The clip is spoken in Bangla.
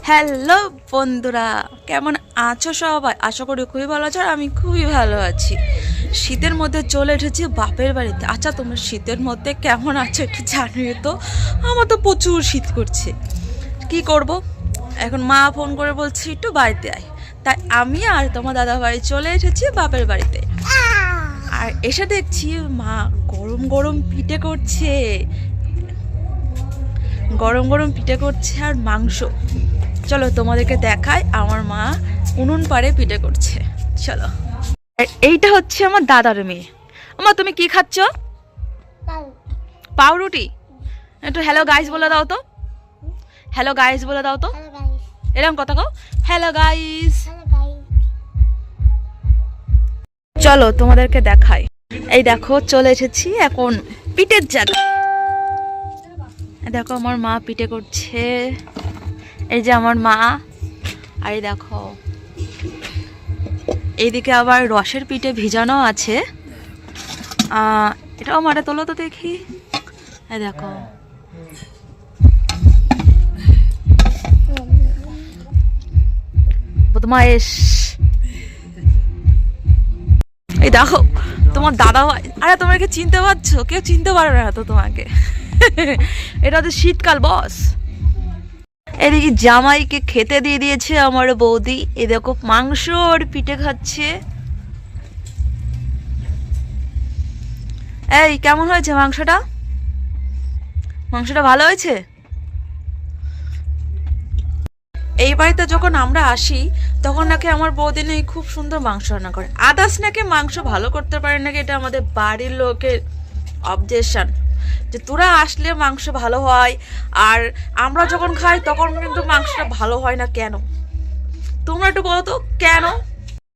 হ্যালো বন্ধুরা, কেমন আছো সবাই? আশা করি খুবই ভালো আছো। আর আমি খুবই ভালো আছি। শীতের মধ্যে চলে এসেছি বাপের বাড়িতে। আচ্ছা, তোমরা শীতের মধ্যে কেমন আছো একটু জানিও তো। আমার তো প্রচুর শীত করছে, কি করব। এখন মা ফোন করে বলছে একটু বাড়িতে আয়, তাই আমি আর তোমার দাদা বাড়ি চলে এসেছি বাপের বাড়িতে। আর এসে দেখছি মা গরম গরম পিঠে করছে, গরম গরম পিঠে করছে আর মাংস। চলো তোমাদেরকে দেখাই আমার মা উনুন পাড়ে পিঠে করছে। চলো। আর এইটা হচ্ছে আমার দাদার মেয়ে। আমা, তুমি কি খাচ্ছ? পাউরুটি। একটু হ্যালো গাইস বলে দাও তো। হ্যালো গাইস বলে দাও তো। এরকম কথা কও, হ্যালো গাইস। চলো তোমাদেরকে দেখাই। এই দেখো চলে এসেছি এখন পিঠের জায়গায়। দেখো আমার মা পিঠে করছে। এই যে আমার মা। আর এই দেখো এইদিকে আবার রসের পিঠে ভিজানো আছে। এটাও মাঠে তোলো তো দেখি। এই দেখো বদমাইশ। এই দেখো তোমার দাদা ভাই। আরে তোমরা কি চিনতে পারছো? কেউ চিনতে পারবে না তো তোমাকে। এটা তো শীতকাল বস। এদিকে জামাইকে খেতে দিয়ে দিয়েছে আমার বৌদি। এ দেখো মাংস আর পিঠে খাচ্ছে। এই কেমন হয়েছে মাংসটা? মাংসটা ভালো হয়েছে? এই বাড়িতে যখন আমরা আসি তখন নাকি আমার বৌদি নাকি খুব সুন্দর মাংস রান্না করে। আদার্স নাকি মাংস ভালো করতে পারে নাকি, এটা আমাদের বাড়ির লোকের অবজেকশন যে তোরা আসলে মাংস ভালো হয়, আর আমরা যখন খাই তখন কিন্তু মাংসটা ভালো হয় না। কেন তোমরা একটু বলো তো কেন?